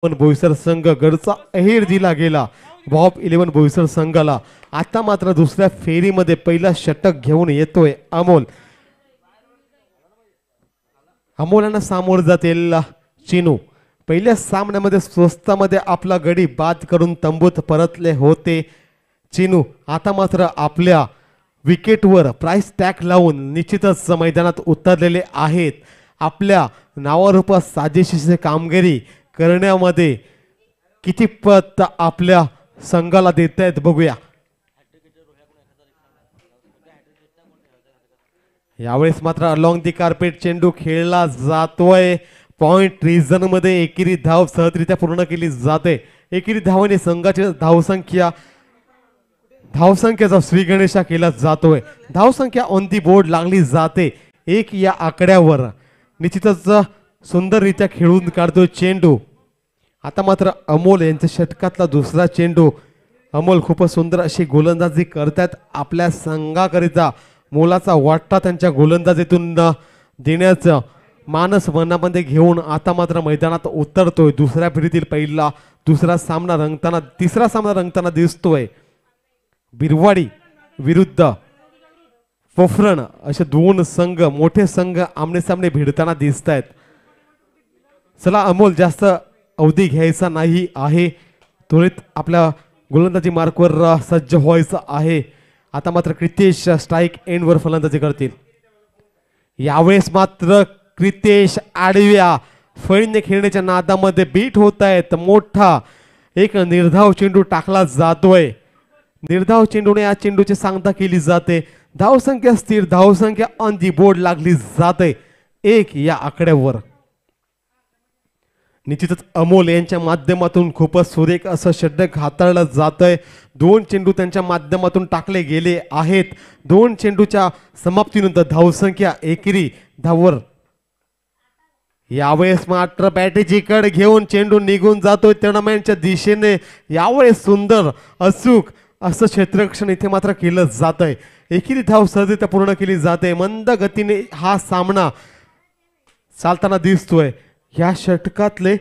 पण बोईसर संघ गडचा अहेर दिला गेला बॉब 11 बोईसर संघाला। आता मात्र दुसऱ्या फेरीमध्ये पहिला षटक घेऊन येतोय अमोल। अमोलांना सामोर जातील चिनू। पहिल्या सामन्यामध्ये स्वस्तामध्ये आपला गडी बाद करून तंबूत परतले होते चिनू। आता मात्र आपल्या विकेटवर प्राइस टॅग लावून निश्चितच मैदानात उतरलेले आहेत। आपल्या नावारूपात साजेशीची कामगिरी करण्यामध्ये किती पत आपल्या संघाला देत आहेत बघूया। यावेळेस मात्र अलॉंग दी कार्पेट चेंडू खेळला जातोय। पॉइंट रिजन मध्ये एकेरी धाव सहजरित्या पूर्ण केली जाते। एकेरी धावाने संघाची धावसंख्येचा श्री गणेशा केला जातोय। धावसंख्या ऑन दी बोर्ड लागली जाते 1 या आकड्यावर। निश्चितच सुंदररित्या खेळून काढतोय चेंडू। आता मात्र अमोल यांच्या षटकातला दुसरा चेंडू। अमोल खूप सुंदर अशी गोलंदाजी करतात। आपल्या संघाकरिता मोलाचा वाटा त्यांच्या गोलंदाजीतून देण्याचं मानस मनामध्ये घेऊन आता मात्र मैदानात उतरतोय। दुसऱ्या फेरीतील तिसरा सामना रंगताना दिसतोय। बिरवाडी विरुद्ध पोफरण असे दोन संघ मोठे संघ आमने सामने भिडताना दिसत आहेत। चला अमोल जास्त अवधी घ्यायचा नाही आहे, त्वरित आपल्या गोलंदाजी मार्कवर सज्ज व्हायचं आहे। आता मात्र क्रितेश स्ट्राइक एंडवर फलंदाजी करतील। यावेळेस मात्र क्रितेश आडव्या फळीने खेळण्याच्या नादामध्ये बीट होत आहेत। मोठा एक निर्धाव चेंडू टाकला जातोय। निर्धाव चेंडूने या चेंडूची सांगता केली जाते। धावसंख्या स्थिर, धावसंख्या ऑन दी बोर्ड लागली जाते 1 या आकड्यावर। निश्चितच अमोल यांच्या माध्यमातून खूपच सुरेख असं षटक हाताळलं जातंय। 2 चेंडू त्यांच्या माध्यमातून टाकले गेले आहेत। 2 चेंडूच्या समाप्तीनंतर धावसंख्या एकेरी धावर। यावेळेस मात्र बॅटेजीकडे घेऊन चेंडू निघून जातोय टुर्नामेंटच्या दिशेने। यावेळेस सुंदर अचूक असं क्षेत्ररक्षण इथे मात्र केलं जातंय। एकेरी धाव सहजरित्या पूर्ण केली जाते। मंद गतीने हा सामना चालताना दिसतोय। या षटकातले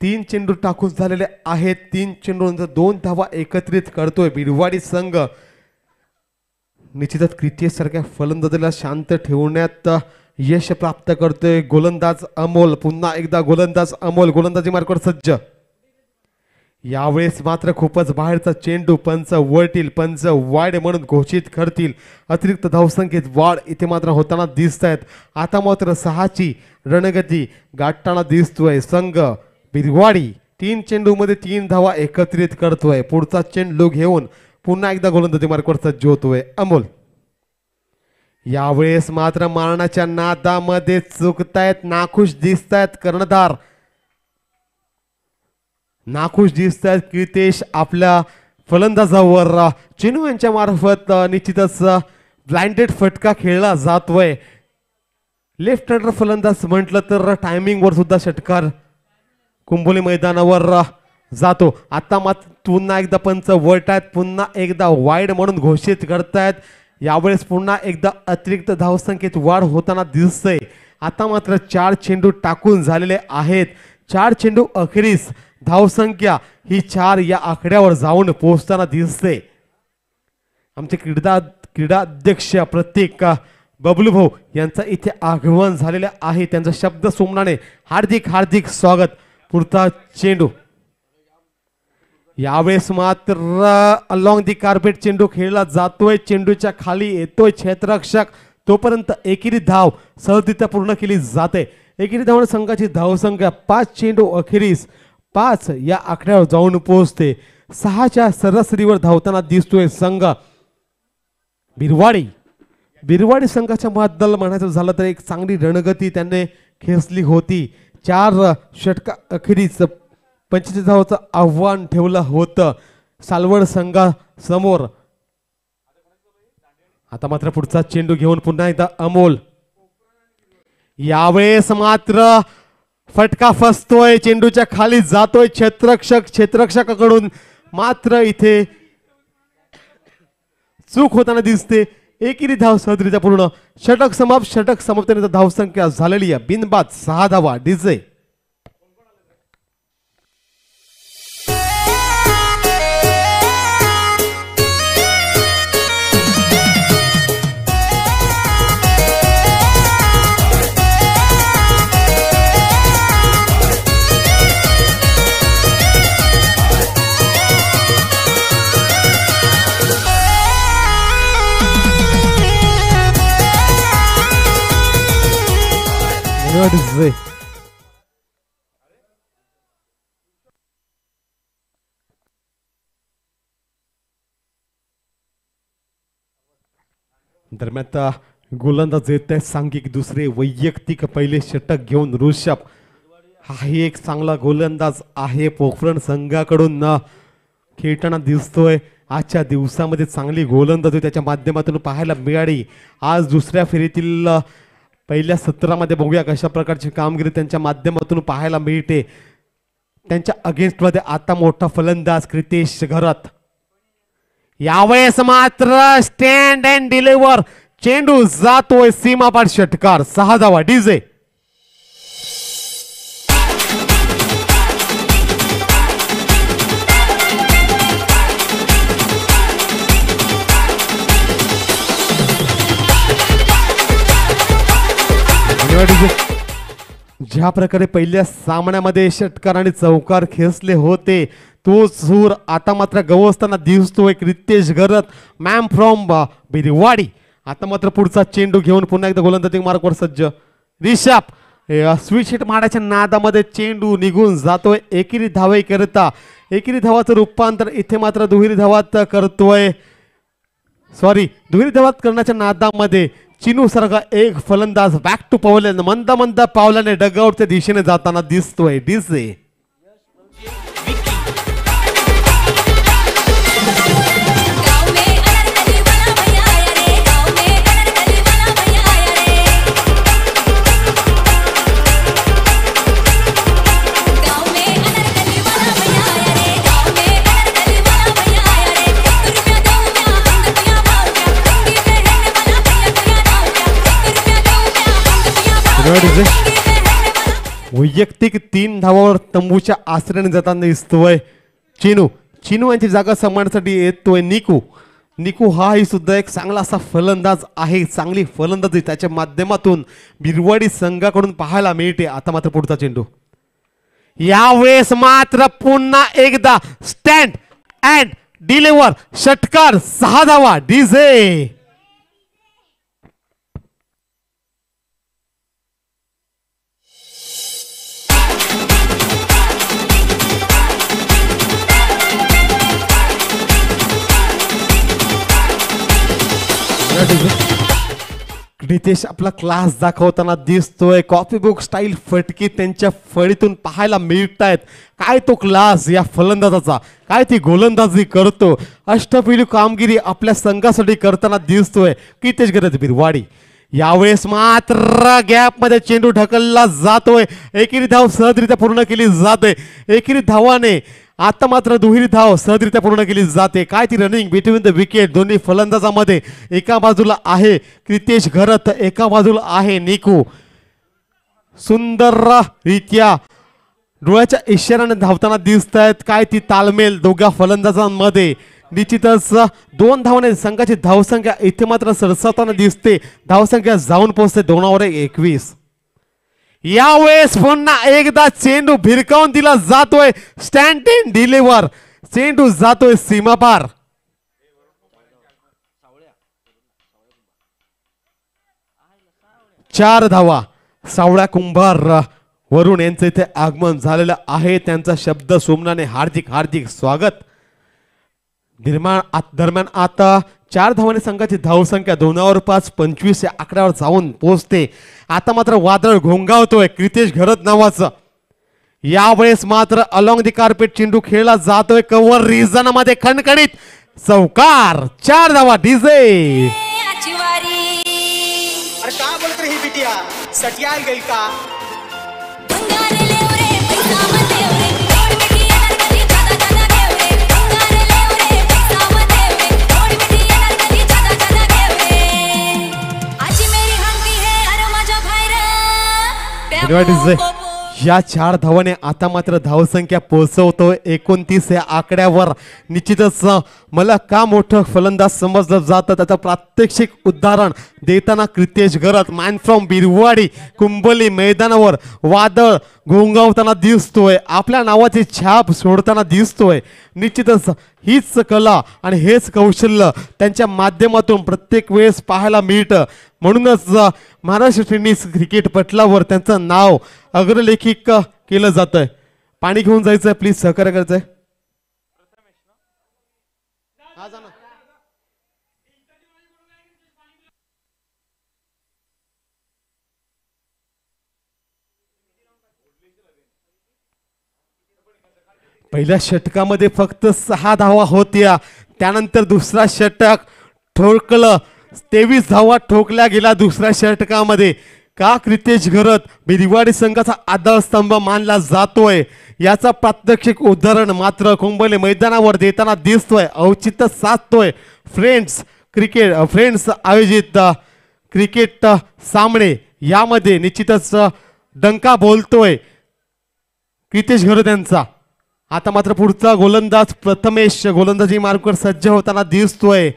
3 चेंडू टाकून झालेले आहेत। 3 चेंडूंचा 2 धावा एकत्रित करतोय बिरवाडी संघ। निश्चितच क्रिकेट सारख्या फलंदाजीला शांत ठेवण्यात यश प्राप्त करतोय गोलंदाज अमोल। पुन्हा एकदा गोलंदाज अमोल गोलंदाजी मार्कवर सज्ज। यावेळेस मात्र खूपच बाहेरचा चेंडू पंच वळतील, पंच वाईड म्हणून घोषित करतील। अतिरिक्त धावसंख्येत वाढ इथे मात्र होताना दिसत आहेत। आता मात्र 6ची रणगती गाठताना दिसतोय संघ बिरवाडी। 3 चेंडूमध्ये 3 धावा एकत्रित करतोय। पुढचा चेंडू घेऊन पुन्हा एकदा गोलंदाजी मार्कवर सज्ज होतोय अमोल। यावेळेस मात्र मारण्याच्या नादामध्ये चुकतायत, नाखुश दिसतायत कर्णधार, नाखुश दिसतात क्रितेश आपल्या फलंदाजावर। चिनू यांच्या मार्फत निश्चितच ब्लाइंडेड फटका खेळला जातोय। लेफ्ट हँडर फलंदाज म्हटलं तर टायमिंगवर सुद्धा षटकार कुंभोली मैदानावर जातो। आता मात्र पुन्हा एकदा पंच वळतायत, पुन्हा एकदा वाईड म्हणून घोषित करतायत। यावेळेस पुन्हा एकदा अतिरिक्त धावसंख्येत वाढ होताना दिसतंय। आता मात्र 4 चेंडू टाकून झालेले आहेत। 4 चेंडू अखेरीस धावसंख्या ही 4 या आकड्यावर जाऊन पोहोचताना दिसते। आमचे क्रीडा अध्यक्ष प्रत्येक बबलू भाऊ यांचा इथे आगमन झालेले आहे। त्यांचा शब्द सुमनाने हार्दिक स्वागत। पुढचा चेंडू यावेळेस मात्र अलॉंग दी कार्पेट चेंडू खेळला जातोय। चेंडूच्या खाली येतोय क्षेत्ररक्षक, तोपर्यंत एकेरी धाव सहजरित्या पूर्ण केली जाते। एकेरी धावून संघाची धावसंख्या 5 चेंडू अखेरीस 5 या आकड्यावर जाऊन पोहोचते। 6च्या सरासरीवर धावताना दिसतोय संघ बिरवाडी संघाच्या बद्दल म्हणायचं झालं तर एक चांगली रणगती त्यांनी खेचली होती। 4 षटका अखेरीस 45 धावांचं आव्हान ठेवलं होतं सालवड संघासमोर। आता मात्र पुढचा चेंडू घेऊन पुन्हा एकदा अमोल। यावेळेस मात्र फटका फसतोय, चेंडूच्या खाली जातोय क्षेत्ररक्षकाकडून मात्र इथे चूक होताना दिसते। एकेरी धाव सहजरित्या पूर्ण। षटक समाप्तीनंतर धावसंख्या झालेली आहे बिनबाद 6 धावा। डीजे धन्यवाद DJ. दरम्यान गोलंदाज येत आहे सांघिक दुसरे वैयक्तिक पहिले षटक घेऊन ऋषभ हाही एक चांगला गोलंदाज आहे. पोखरण संघाकडून खेळताना दिसतोय. आजच्या दिवसामध्ये चांगली गोलंदाजी त्याच्या माध्यमातून पाहायला मिळाली. आज दुसऱ्या फेरीतील पहिल्या सत्रामध्ये बघूया कशा प्रकारची कामगिरी त्यांच्या माध्यमातून पाहायला मिळते. त्यांच्या अगेन्स्टमध्ये आता मोठा फलंदाज क्रितेश घरत. यावेळेस मात्र स्टँड अँड डिलिव्हर चेंडू जातोय सीमापार षटकार. 6 धावा DJ. ज्या प्रकारे पहिल्या सामन्यामध्ये षटकार आणि चौकार खेचले होते तो सूर आता मात्र गवसताना दिसतोय. क्रितेश घरत मॅम फ्रॉम बिरवाडी. आता मात्र पुढचा चेंडू घेऊन पुन्हा एकदा गोलंदाजी मार्कवर सज्ज ऋषभ. स्वीट हिट मारण्याच्या नादामध्ये चेंडू निघून जातोय. एकेरी धावे करता एकेरी धावाचं रूपांतर इथे मात्र दुहेरी धावात करतोय. दुहेरी धावात करण्याच्या नादामध्ये चिनू सारखा एक फलंदाज बॅक टू पावले मंद मंद पावलाने डगआउटच्या दिशेने जाताना दिसतोय DJ. वैयक्तिक 3 धावावर तंबूच्या आश्रयाने जाताना दिसतोय चिनू यांची जागा सांभाळण्यासाठी येतोय निकू हा ही सुद्धा एक चांगला असा फलंदाज आहे. चांगली फलंदाजी त्याच्या माध्यमातून बिरवाडी संघाकडून पाहायला मिळते. आता मात्र पुढचा चेंडू. यावेळेस मात्र पुन्हा एकदा स्टँड अँड डिलिव्हर षटकार. 6 धावा DJ. क्रितेश आपला क्लास दाखवताना दिसतोय. कॉफी बुक स्टाईल फटकी त्यांच्या फळीतून पाहायला मिळतायत. काय तो क्लास या फलंदाजाचा, काय ती गोलंदाजी करतो. अष्टपैलू कामगिरी आपल्या संघासाठी करताना दिसतोय क्रितेश घरत बिरवाडी. यावेळेस मात्र गॅप मध्ये चेंडू ढकलला जातोय. एकेरी धाव सहजरित्या पूर्ण केली जाते. एकेरी धावाने आता मात्र दुहेरी धाव सहजरित्या पूर्ण केली जाते. काय ती रनिंग बिटवीन द विकेट दोन्ही फलंदाजामध्ये. एका बाजूला आहे क्रितेश घरत, एका बाजूला आहे निकू. सुंदररित्या डोळ्याच्या इशाऱ्याने धावताना दिसत आहेत. काय ती तालमेल दोघा फलंदाजांमध्ये. निश्चितच 2 धावाने संघाची धावसंख्या इथे मात्र सरसावताना दिसते. धावसंख्या जाऊन पोहोचते 2/21. यावेळेस पुन्हा एकदा चेंडू भिरकावून दिला जातोय. स्टँड अँड डिलिव्हर चेंडू जातोय सीमापार. चार धावा. सावळ्या कुंभार वरुण यांचे इथे आगमन झालेलं आहे. त्यांचा शब्द सोमनाने हार्दिक हार्दिक स्वागत. दरम्यान आता 4 धावांनी संघाची धावसंख्या 2/5 25 या आकड्यावर जाऊन पोहोचते. आता मात्र वादळ घोंगावतोय क्रितेश घरत नावाचं. यावेळेस मात्र अलॉंग दी कार्पेट चेंडू खेळला जातोय. कव्हर रिजनमध्ये खणखणीत चौकार. 4 धावा DJ. अरे का बोलत रही बिटिया, सटियाल गई का? या 4 धावाने आता मात्र धावसंख्या पोहोचवतोय 29 या आकड्यावर. निश्चितच मला का मोठं फलंदाज समजलं जातं त्याचं प्रात्यक्षिक उदाहरण देताना क्रितेश घरत मॅन फ्रॉम बिरवाडी कुंबली मैदानावर वादळ घोंगावताना दिसतोय, आपल्या नावाची छाप सोडताना दिसतोय. निश्चितच हीच कला आणि हेच कौशल्य त्यांच्या माध्यमातून प्रत्येक वेळेस पाहायला मिळतं. म्हणूनच महाराष्ट्र टेनिस क्रिकेट पटलावर त्यांचं नाव अग्रलेखिक केलं जातंय. पाणी घेऊन जायचंय, प्लीज सहकार्य करायचंय. पहिल्या षटकामध्ये फक्त 6 धावा होत्या, त्यानंतर दुसरा षटक ठोकलं, 23 धावा ठोकल्या गेला दुसऱ्या षटकामध्ये. का क्रितेश घरत बिरवाडी संघाचा आधारस्तंभ मानला जातोय याचा प्रात्यक्षिक उदाहरण मात्र कुंबले मैदानावर देताना दिसतोय, औचित्य साधतोय. फ्रेंड्स आयोजित क्रिकेट सामने यामध्ये निश्चितच डंका बोलतोय क्रितेश घरत यांचा. आता मात्र पुढचा गोलंदाज प्रथमेश गोलंदाजी मार्गावर सज्ज होताना दिसतोय.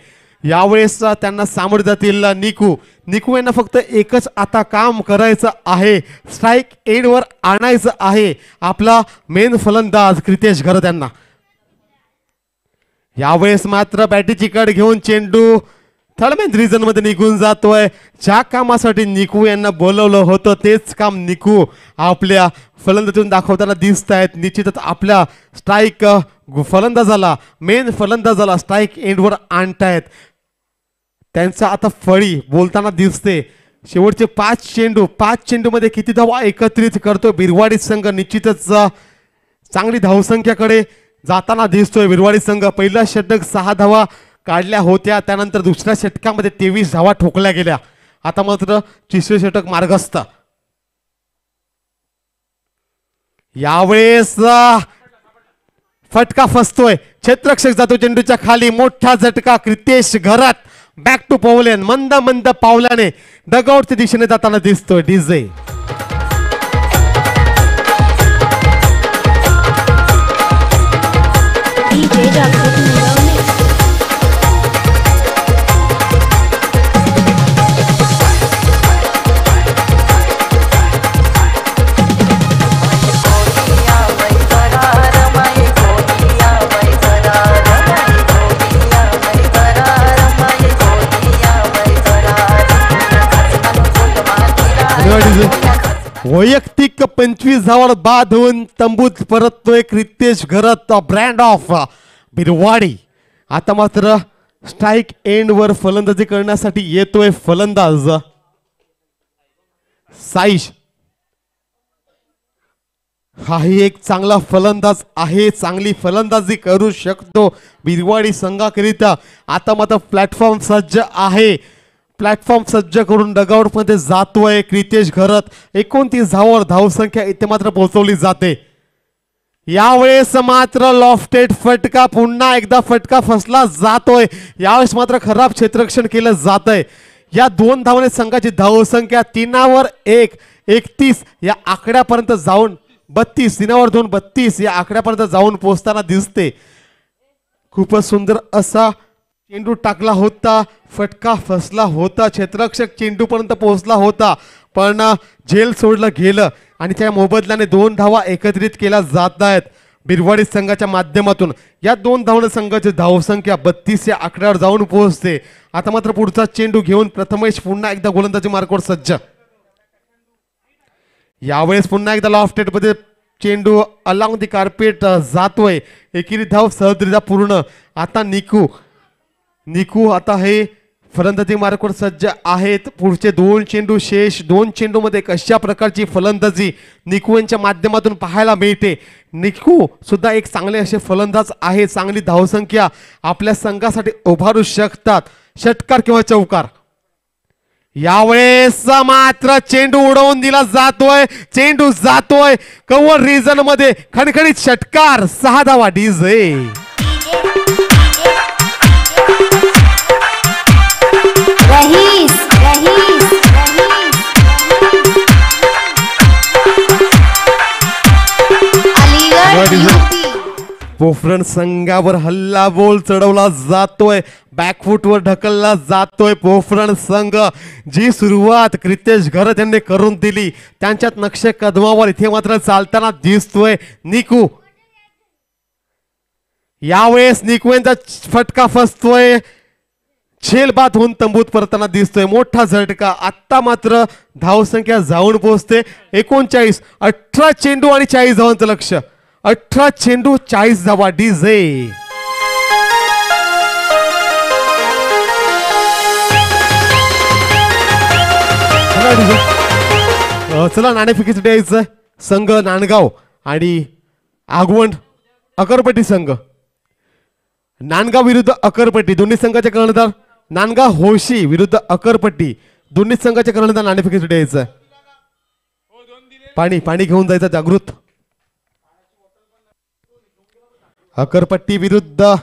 यावेळेस त्यांना सामोरे जातील निकू यांना फक्त एकच आता काम करायचं आहे, स्ट्राईक एंडवर आणायचं आहे आपला मेन फलंदाज क्रितेश घरत यांना. यावेळेस मात्र बॅटीची कड घेऊन चेंडू थर्ड रिजन मध्ये निघून जातोय. ज्या कामासाठी निकू यांना बोलवलं होतं तेच काम निकू आपल्या फलंदाजीतून दाखवताना दिसत आहेत. निश्चितच आपल्या स्ट्राईक फलंदाजाला मेन फलंदाजाला स्ट्राईक एंडवर आणतायत. त्यांचा आता फळी बोलताना दिसते. शेवटचे 5 चेंडू मध्ये किती धावा एकत्रित करतोय बिरवाडी संघ. निश्चितच चांगली धावसंख्याकडे जाताना दिसतोय बिरवाडी संघ. पहिला षटक 6 धावा काढल्या होत्या, त्यानंतर दुसऱ्या षटकामध्ये 23 धावा ठोकल्या गेल्या. आता मात्र तिसरे षटक मार्गस्थ. यावेळेस फटका फसतोय, क्षेत्ररक्षक जातो चेंडूच्या खाली, मोठा झटका. क्रितेश घरत बॅक टू पवलेन मंद पावलाने डगआउटच्या दिशेने जाताना दिसतोय. डीजे वैयक्तिक 25 धावा बाद होऊन तंबूत परततोय क्रितेश घरत ब्रँड ऑफ बिरवाडी. आता मात्र स्ट्राईक एंड वर फलंदाजी करण्यासाठी येतोय फलंदाज साईश. हाही एक चांगला फलंदाज आहे, चांगली फलंदाजी करू शकतो बिरवाडी संघाकरिता. आता मात्र प्लॅटफॉर्म सज्ज आहे, प्लॅटफॉर्म सज्ज करून डगआउट मध्ये जातोय क्रितेश घरत. 29 धावांवर धावसंख्या इथे मात्र पोहोचवली जाते. यावेळेस मात्र लॉफ्टेड फटका, पुन्हा एकदा फटका फसला जातोय. यावेळेस मात्र खराब क्षेत्ररक्षण केलं जातंय. या 2 धावाने संघाची धावसंख्या 3-1 31 या आकड्यापर्यंत जाऊन 32 3-2 32 या आकड्यापर्यंत जाऊन पोहोचताना दिसते. खूपच सुंदर असा चेंडू टाकला होता, फटका फसला होता, क्षेत्ररक्षक चेंडूपर्यंत पोहोचला होता पण झेल सोडलं गेलं आणि त्या मोबदल्याने 2 धावा एकत्रित केल्या जात आहेत बिरवाडी संघाच्या माध्यमातून. या 2 धावांनी संघाची धावसंख्या 32 या आकड्यावर जाऊन पोहोचते. आता मात्र पुढचा चेंडू घेऊन प्रथमेश पुन्हा एकदा गोलंदाजी मार्गावर सज्ज. यावेळेस पुन्हा एकदा लॉफ्टेड मध्ये चेंडू अलॉंग दी कार्पेट जातोय. एकेरी धाव सहजरित्या पूर्ण. आता निकू आता हे फलंदाजी मार्गावर सज्ज आहेत. पुढचे 2 चेंडू शेष. 2 चेंडू मध्ये कशा प्रकारची फलंदाजी निकू यांच्या माध्यमातून पाहायला मिळते. निकू सुद्धा एक चांगले असे फलंदाज आहे, चांगली धावसंख्या आपल्या संघासाठी उभारू शकतात, षटकार किंवा चौकार. यावेळेस मात्र चेंडू उडवून दिला जातोय, चेंडू जातोय कव्हर रिजन मध्ये, खणखणीत षटकार. 6 धावा. डीजे रहीस रहीस पोफरण संघावर हल्ला बोल चढवला जातोय, बॅकफुटवर ढकलला जातोय पोफरण संघ. जी सुरुवात क्रितेश घरत यांनी करून दिली त्यांच्यात नक्षे कदमावर इथे मात्र चालताना दिसतोय निकू. यावेळेस निकू यांचा फटका फसतोय, झेलबाद होऊन तंबूत परतताना दिसतोय. मोठा झटका. आत्ता मात्र धावसंख्या जाऊन पोहोचते 39. 18 चेंडू आणि 40 धावांचं लक्ष. 18 चेंडू 40 धावा. डीजे चला नाणेफेकीचं द्यायचं. संघ नांदगाव आणि आगवण अकरपट्टी संघ. नांदगाव विरुद्ध अकरपट्टी दोन्ही संघाचे कर्णधार. नांदगाव होशी विरुद्ध अकरपट्टी दोन्ही संघाचे कर्णधार नाणेफेकीचं द्यायचं. पाणी पाणी घेऊन जायचं जागृत. अकरपट्टी विरुद्ध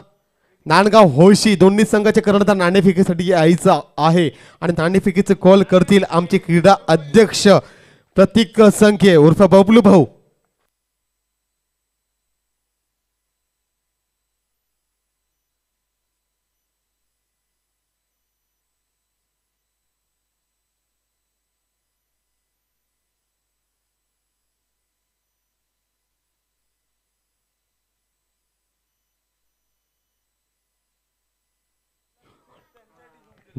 नांदगाव होशी दोन्ही संघाचे कर्णधार नाणेफेकीसाठी यायचं आहे आणि नाणेफेकीचं कॉल करतील आमचे क्रीडा अध्यक्ष प्रतीक संख्ये उर्फ बबलू भाऊ.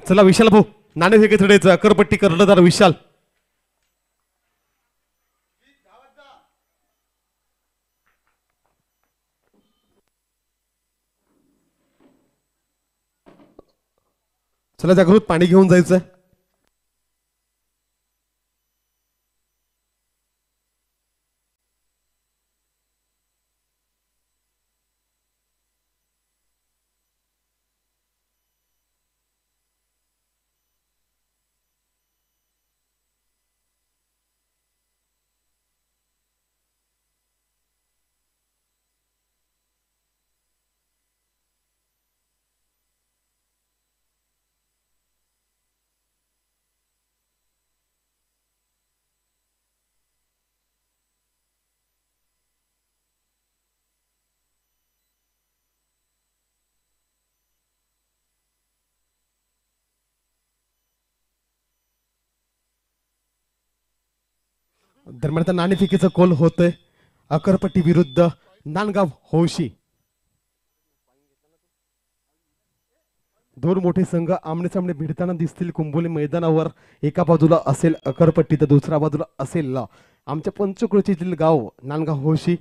चला विशाल भाऊ नाणेफेकीचं द्यायचं. अकरपट्टी कर्णधार विशाल. चला जागृत पाणी घेऊन जायचं. दरम्यान नाणेफेकीचं कॉल होतोय अकरपट्टी विरुद्ध नांदगाव होशी. दोन मोठे संघ आमने सामने भिडताना दिसतील कुंभोली मैदानावर. एका बाजूला असेल अकरपट्टी तर दुसऱ्या बाजूला असेल आमच्या पंचकुळचीतील गाव नांदगाव होशी.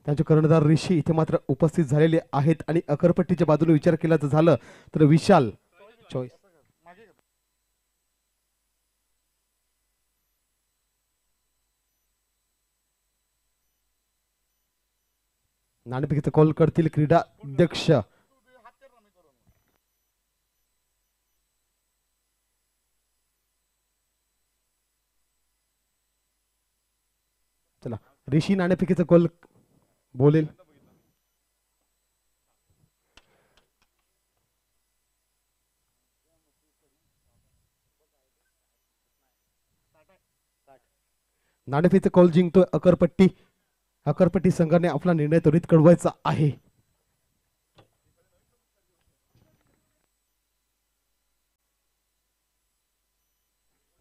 त्यांचे कर्णधार ऋषी इथे मात्र उपस्थित झालेले आहेत आणि अकरपट्टीच्या बाजूने विचार केला झालं तर विशाल चॉईस. नाणेफेकीचा कॉल करतील क्रीडा अध्यक्ष चला ऋषी नाणेफेकीचा कॉल बोलेल. नाणेफेकीचा कॉल जिंकतोय अकरपट्टी. अकरपट्टी संघाने आपला निर्णय त्वरित कळवायचा आहे.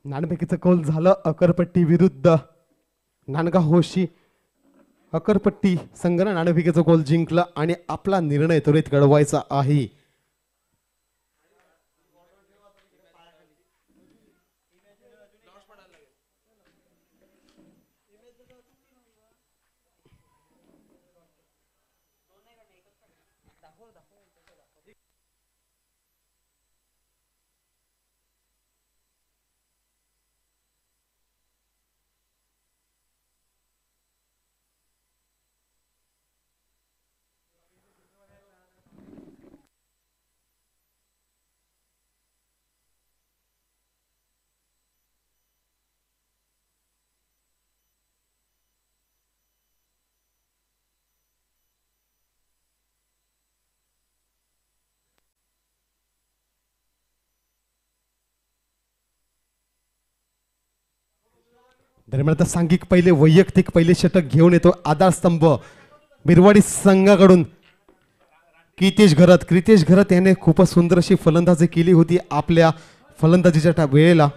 नाणेफेकीचं कौल झालं अकरपट्टी विरुद्ध नांदगाव होशी. अकरपट्टी संघाने नाणेफेकीचं कौल जिंकला आणि आपला निर्णय त्वरित कळवायचा आहे. दरम्यान आता सांघिक पहिले वैयक्तिक पहिले षटक घेऊन येतो आधारस्तंभ बिरवाडी संघाकडून क्रितेश घरत याने खूपच सुंदर अशी फलंदाजी केली होती आपल्या फलंदाजीच्या वेळेला.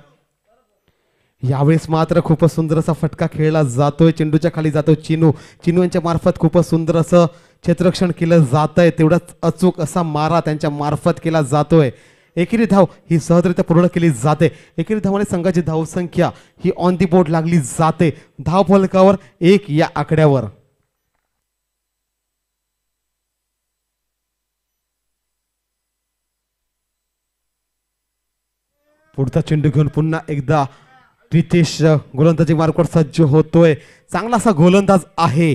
यावेळेस मात्र खूपच सुंदर असा फटका खेळला जातोय. चेंडूच्या खाली जातो चिनू यांच्या मार्फत खूपच सुंदर असं क्षेत्ररक्षण केलं जात आहे. तेवढाच अचूक असा मारा त्यांच्या मार्फत केला जातोय. एकेरी धाव ही सहजरित्या पूर्ण केली जाते. एकेरी धावाने संघाची धावसंख्या ही ऑन दी बोर्ड लागली जाते. धाव फलकावर 1 या आकड्यावर. पुढचा चेंडू घेऊन पुन्हा एकदा प्रितेश गोलंदाजी मार्गावर सज्ज होतोय. चांगला असा गोलंदाज आहे.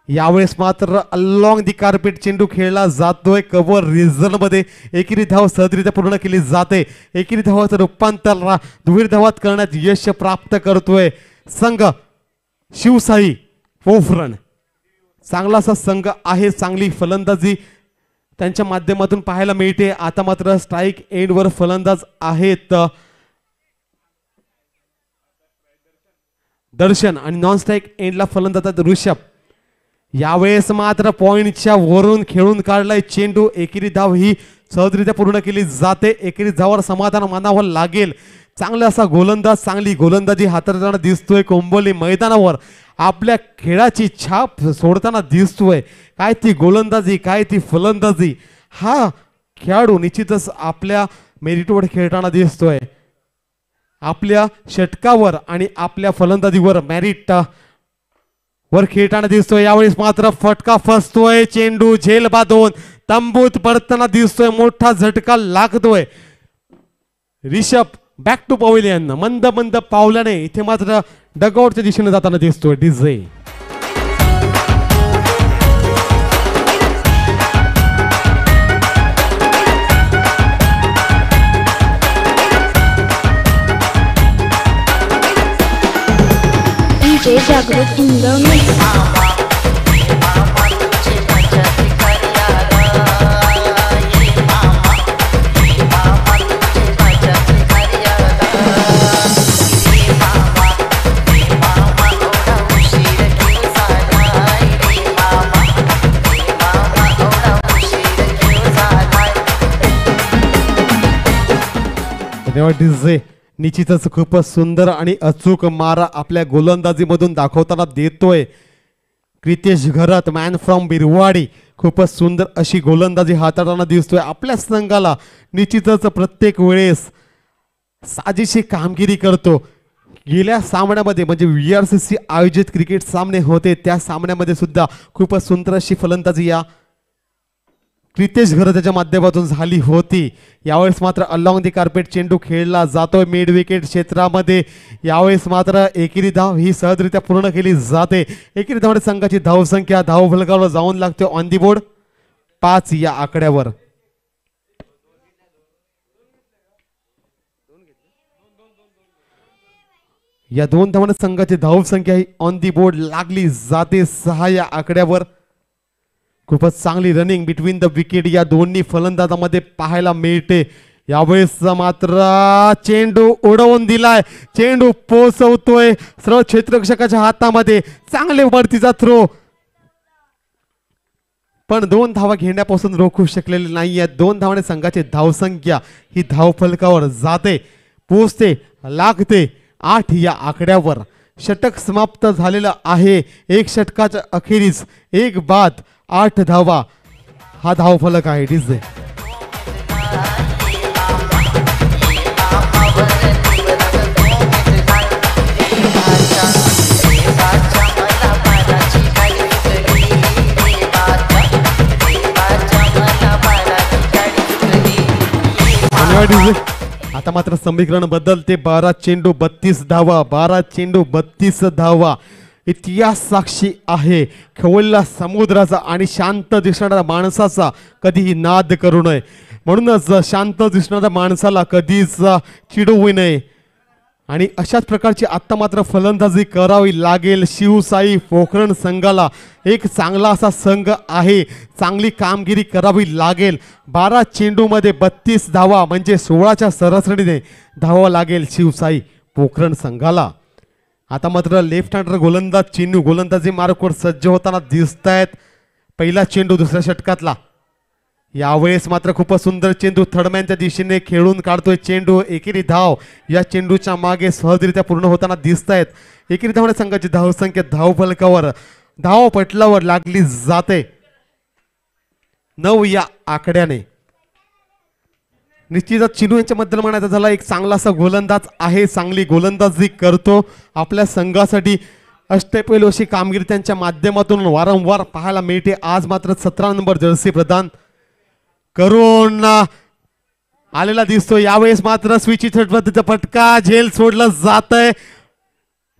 यावेळेस मात्र अलॉंग दी कार्पेट चेंडू खेळला जातोय. कव्हर रिझन मध्ये एकेरी धाव सहजरित्या पूर्ण केली जाते. एकेरी धावाचं रूपांतर दुहेरी धावात करण्यात यश प्राप्त करतोय संघ शिवसाई पोफरण. चांगला असा संघ आहे. चांगली फलंदाजी त्यांच्या माध्यमातून पाहायला मिळते. आता मात्र स्ट्राईक एंडवर फलंदाज आहेत दर्शन आणि नॉन स्ट्राईक एंडला फलंदाज ऋषभ. यावेळेस मात्र पॉइंटच्या वरून खेळून काढलाय चेंडू. एकेरी धाव ही सहजरित्या पूर्ण केली जाते. एकेरी धावावर समाधान मानावं लागेल. चांगला असा गोलंदाज चांगली गोलंदाजी हाताळताना दिसतोय. कोंबोली मैदानावर आपल्या खेळाची छाप सोडताना दिसतोय. काय ती गोलंदाजी काय ती फलंदाजी. हा खेळाडू निश्चितच आपल्या मेरिटवर खेळताना दिसतोय. आपल्या षटकावर आणि आपल्या फलंदाजीवर मेरिट वर खेळताना दिसतोय. यावेळेस मात्र फटका फसतोय. चेंडू झेल बांधून तंबूत पडताना दिसतोय. मोठा झटका लागतोय. रिषभ बॅक टू पवेलियन मंद मंद पावल्याने इथे मात्र डगआउटच्या दिशेने जाताना दिसतोय डीजे. DJ जागृत हिंगवणे. धन्यवाद डीजे. निश्चितच खूपच सुंदर आणि अचूक मारा आपल्या गोलंदाजीमधून दाखवताना देतोय क्रितेश घरत मॅन फ्रॉम बिरवाडी. खूपच सुंदर अशी गोलंदाजी हाताळताना दिसतोय. आपल्या संघाला निश्चितच प्रत्येक वेळेस साजेशी कामगिरी करतो. गेल्या सामन्यामध्ये म्हणजे VRCC आयोजित क्रिकेट सामने होते त्या सामन्यामध्ये सुद्धा खूपच सुंदर अशी फलंदाजी या क्रितेश घरताच्या माध्यमातून झाली होती. यावेळेस मात्र अलॉंग दी कार्पेट चेंडू खेळला जातोय मिड विकेट क्षेत्रामध्ये. यावेळेस मात्र एकेरी धाव ही सहजरित्या पूर्ण केली जाते. एकेरी धावाने संघाची धावसंख्या धाव फलकावर जाऊन लागते ऑन दी बोर्ड 5 या आकड्यावर. या 2 धावाने संघाची धावसंख्या ही ऑन दी बोर्ड लागली जाते 6 या आकड्यावर. खूपच चांगली रनिंग बिटवीन द विकेट या दोन्ही फलंदाजांमध्ये पाहायला मिळते. यावेळेस मात्र चेंडू उडवून दिलाय. चेंडू पोहोचवतोय सर्व क्षेत्ररक्षकाच्या हातामध्ये. चांगले वरतीचा थ्रो पण 2 धावा घेण्यापासून रोखू शकलेले नाहीये. 2 धावाने संघाची धावसंख्या ही धाव फलकावर जाते पोहोचते लागते 8 या आकड्यावर. षटक समाप्त झालेलं आहे. 1 षटकाच्या अखेरीस 1 बाद 8 धावा हा धाव फलक आहे डीजे. आता मात्र समीकरण बदलते. 12 चेंडू 32 धावा 12 चेंडू 32 धावा. इतिहास साक्षी आहे खवळलेला समुद्राचा आणि शांत दिसणाऱ्या माणसाचा कधीही नाद करू नये. म्हणूनच शांत दिसणाऱ्या माणसाला कधीच चिडवू नये. आणि अशाच प्रकारची आत्ता मात्र फलंदाजी करावी लागेल. शिवसाई पोखरण संघाला एक चांगला असा संघ आहे. चांगली कामगिरी करावी लागेल. 12 चेंडूमध्ये 32 धावा म्हणजे 16च्या सरासरीने धावा लागेल शिवसाई पोखरण संघाला. आता मात्र लेफ्ट हँडर गोलंदाज चेंडू गोलंदाजी मार्कवर सज्ज होताना दिसत आहेत. पहिला चेंडू दुसऱ्या षटकातला. यावेळेस मात्र खूपच सुंदर चेंडू थर्डमॅनच्या दिशेने खेळून काढतोय चेंडू. एकेरी धाव या चेंडूच्या मागे सहजरित्या पूर्ण होताना दिसत आहेत. एकेरी धावणे संघाची धावसंख्या धाव फलकावर धाव पटलावर लागली जाते 9 या आकड्याने. निश्चितच चिनू यांच्याबद्दल म्हणायचं झाला एक चांगलासा गोलंदाज आहे. चांगली गोलंदाजी करतो. आपल्या संघासाठी अष्टपैलू अशी कामगिरी त्यांच्या माध्यमातून वारंवार पाहायला मिळते. आज मात्र 17 नंबर जर्सी प्रदान करून आलेला दिसतो. यावेळेस मात्र स्विचित पद्धतीचा फटका झेल सोडला जात आहे.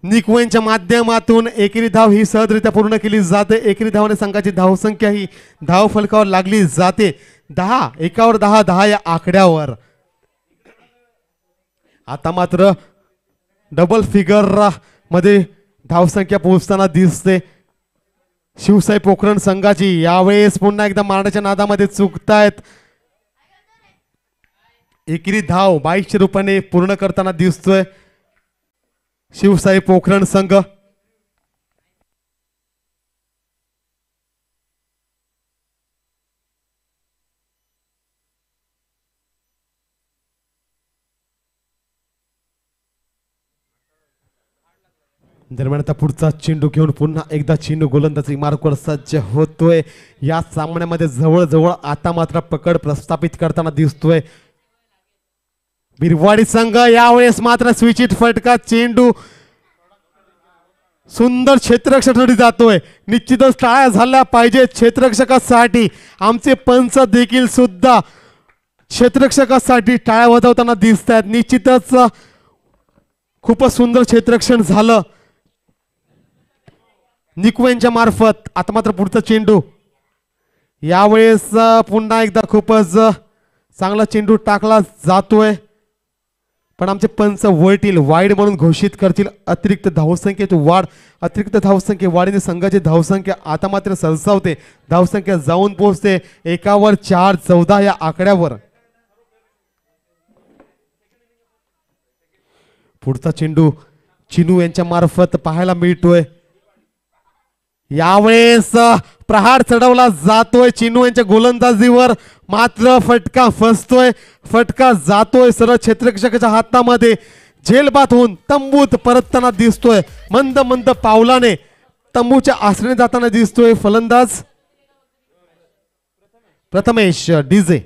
निकवेनच्या माध्यमातून एकेरी धाव ही सहजरित्या पूर्ण केली जाते. एकेरी धावाने संघाची धावसंख्या ही धाव फलकावर लागली जाते 10 एकावर 10 10 या आकड्यावर. आता मात्र डबल फिगर मध्ये धावसंख्या पोहोचताना दिसते शिवसाई पोखरण संघाची. यावेळेस पुन्हा एकदा मारण्याच्या नादामध्ये चुकतायत. एकेरी धाव 2200 रुपयाने पूर्ण करताना दिसतोय शिवसाई पोखरण संघ. दरम्यान आता पुढचा चेंडू घेऊन पुन्हा एकदा चेंडू गोलंदाजी मार्कवर सज्ज होतोय. या सामन्यामध्ये जवळजवळ आता मात्र पकड प्रस्थापित करताना दिसतोय बिरवाडी संघ. यावेळेस मात्र स्विचित फटका चेंडू सुंदर क्षेत्ररक्षकासाठी जातोय. निश्चितच टाळ्या झाल्या पाहिजे क्षेत्ररक्षकासाठी. आमचे पंच देखील सुद्धा क्षेत्ररक्षकासाठी टाळ्या वाजवताना दिसत आहेत. निश्चितच खूपच सुंदर क्षेत्ररक्षण झालं निकवेनच्या मार्फत. आता मात्र पुढचा चेंडू यावेळेस पुन्हा एकदा खूपच चांगला चेंडू टाकला जातोय. पण आमचे पंच वळतील वाईड म्हणून घोषित करतील. अतिरिक्त धावसंख्येत वाढ. अतिरिक्त धावसंख्ये वाढीने संघाची धावसंख्या आता मात्र सरसावते. धावसंख्या जाऊन पोहोचते 1वर 4 14 या आकड्यावर. पुढचा चेंडू चिनू यांच्या मार्फत पाहायला मिळतोय. यावेळेस प्रहार चढवला जातोय चिनू यांच्या गोलंदाजीवर. मात्र फटका फसतोय. फटका जातोय सरळ क्षेत्ररक्षकाच्या हातामध्ये. झेलबाद होऊन तंबूत परतताना दिसतोय. मंद मंद पावलाने तंबूच्या आसने जाताना दिसतोय फलंदाज प्रथमेश डीजे.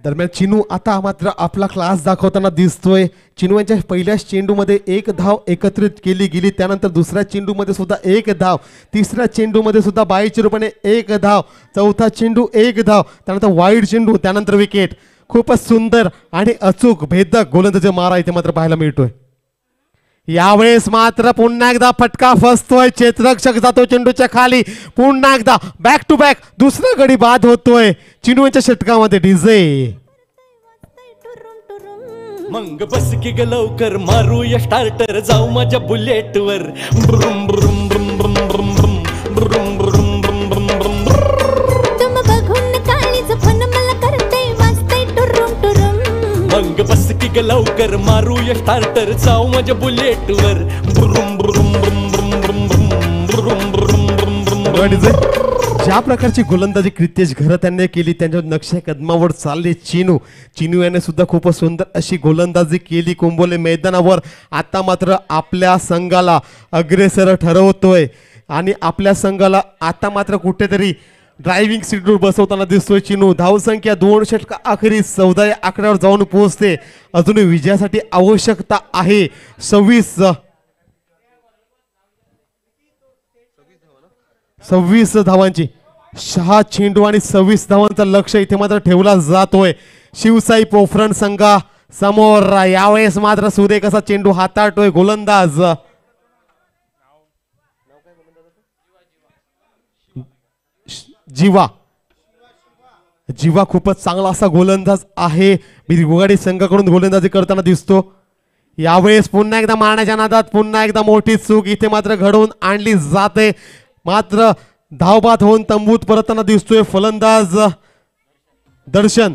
दरम्यान चिनू आता मात्र आपला क्लास दाखवताना दिसतोय. चिनू यांच्या पहिल्याच चेंडूमध्ये 1 धाव एकत्रित केली गेली. त्यानंतर दुसऱ्या चेंडूमध्ये सुद्धा 1 धाव. तिसऱ्या चेंडूमध्ये सुद्धा 2200 रुपयाने 1 धाव. चौथा चेंडू 1 धाव. त्यानंतर वाईड चेंडू त्यानंतर विकेट. खूपच सुंदर आणि अचूक भेदक गोलंदाजी मारा इथे मात्र पाहायला मिळतोय. यावेळेस मात्र पुन्हा एकदा फटका फसतोय. क्षेत्ररक्षक जातो चेंडूच्या खाली. पुन्हा एकदा बॅक टू बॅक दुसरा गडी बाद होतोय चिनू यांच्या षटकामध्ये. डीजे मंग बस की ग लवकर मारूया स्टार्टर जाऊ माझ्या बुलेट वर. ब्रुम ब्रुम ब्रुम ब्रुम ब्रुम ब्रुम ब्रुम ब्रुम ब्रुम ब्रुम ब्रुम. तुम बघून काळीच फन मला करते वाजते टुरुम टुरुम. मंग बस की ग लवकर मारूया स्टार्टर जाऊ माझ्या बुलेट वर. ब्रुम ब्रुम ब्रुम ब्रुम ब्रुम ब्रुम ब्रुम ब्रुम ब्रुम ब्रुम. ज्या प्रकारची गोलंदाजी क्रितेश घरत यांनी केली त्यांच्या नक्षे कदमावर चालले चिनू. चिनू याने सुद्धा खूप सुंदर अशी गोलंदाजी केली कोंबोले मैदानावर. आता मात्र आपल्या संघाला अग्रेसर ठरवतोय आणि आपल्या संघाला आता मात्र कुठेतरी ड्रायव्हिंग सीटवर बसवताना दिसतोय चिनू. धावसंख्या 2 षटका अखेरी 14 या आकड्यावर जाऊन पोहोचते. अजूनही विजयासाठी आवश्यकता आहे 26 धावांची. 6 चेंडू आणि 26 धावांचा लक्ष इथे मात्र ठेवला जातोय शिवसाई पोखरण संघा समोर. यावेळेस मात्र सुरेख असा चेंडू हाताळतोय गोलंदाज जीवा खूपच चांगला असा गोलंदाज आहे. बिरगुवाडी संघाकडून गोलंदाजी करताना दिसतो. यावेळेस पुन्हा एकदा मारण्याच्या नादात पुन्हा एकदा मोठी चूक इथे मात्र घडवून आणली जाते. मात्र धावबाद होऊन तंबूत परतताना दिसतोय फलंदाज दर्शन.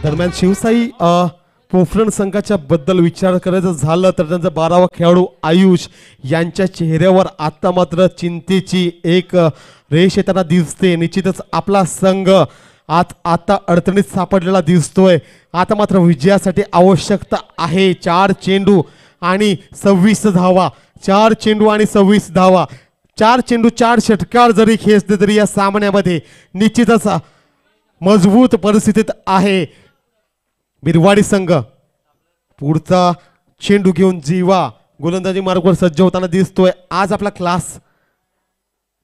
दरम्यान शिवसाई पोफरण संघाच्या बद्दल विचार करायचं झालं तर त्यांचा 12वा खेळाडू आयुष यांच्या चेहऱ्यावर आता मात्र चिंतेची एक रेष येताना दिसते. निश्चितच आपला संघ आता अडचणीत सापडलेला दिसतोय. आता मात्र विजयासाठी आवश्यकता आहे 4 चेंडू आणि 26 धावा. 4 चेंडू आणि 26 धावा. 4 चेंडू 4 षटकार जरी खेचले तरी या सामन्यामध्ये निश्चितच मजबूत परिस्थितीत आहे बिरवाडी संघ. पुढचा चेंडू घेऊन जीवा गोलंदाजी मार्गावर सज्ज होताना दिसतोय. आज आपला क्लास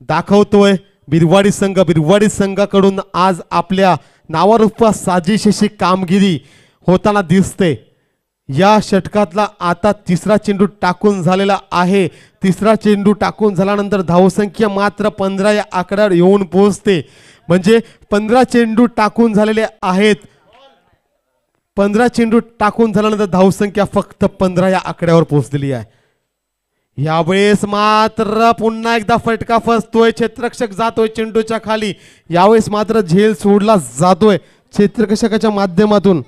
दाखवतोय बिरवाडी संघ. बिरवाडी संघाकडून आज आपल्या नावारूपात साजेशी कामगिरी होताना दिसते. या षटकातला आता 3रा चेंडू टाकून झालेला आहे. 3रा चेंडू टाकून झाल्यानंतर धावसंख्या मात्र 15 या आकड्यावर येऊन पोहोचते. म्हणजे 15 चेंडू टाकून झालेले आहेत. 15 चेंडू टाकून झाल्यानंतर धावसंख्या फक्त 15 या आकड्यावर पोहोचलेली आहे. यावेळेस मात्र पुन्हा एकदा फटका फसतोय. क्षेत्ररक्षक जातोय चेंडूच्या खाली. यावेळेस मात्र झेल सोडला जातोय क्षेत्ररक्षकाच्या माध्यमातून.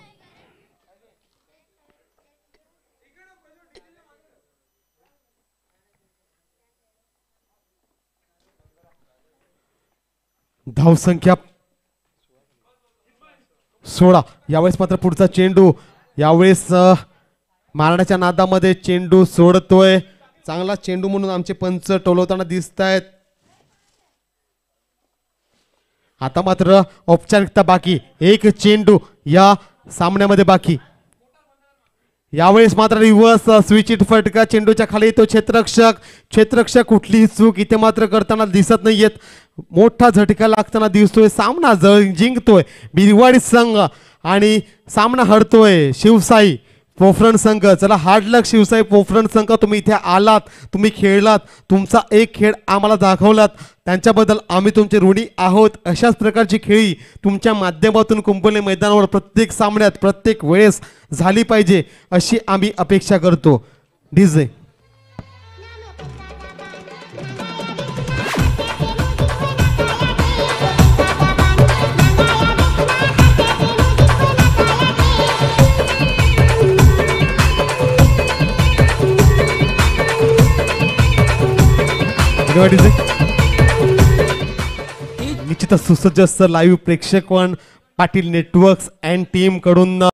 धावसंख्या 16. यावेळेस मात्र पुढचा चेंडू. यावेळेस मारण्याच्या नादामध्ये चेंडू सोडतोय. चांगला चेंडू म्हणून आमचे पंच टोलवताना दिसत आहेत. आता मात्र औपचारिकता बाकी. 1 चेंडू या सामन्यामध्ये बाकी. यावेळेस मात्र रिव्हर्स स्विचिट फटका चेंडूच्या खाली येतो क्षेत्ररक्षक कुठलीही चूक इथे मात्र करताना दिसत नाहीयेत. मोठा झटका लागताना दिसतोय. सामना जिंकतोय बिरवाडी संघ आणि सामना हरतोय शिवसाई पोफरण संघ. चला हार्ड लक शिवसाई पोफरण संघ. तुम्ही इथे आलात, तुम्ही खेळलात, तुमचा एक खेळ आम्हाला दाखवलात, त्यांच्याबद्दल आम्ही तुमचे ऋणी आहोत. अशाच प्रकारची खेळी तुमच्या माध्यमातून कुंपले मैदानावर प्रत्येक सामन्यात प्रत्येक वेळेस झाली पाहिजे अशी आम्ही अपेक्षा करतो. डीजे निश्चितच सुसज्ज लाईव्ह प्रेक्षकवन पाटील नेटवर्क्स अँड टीम कडून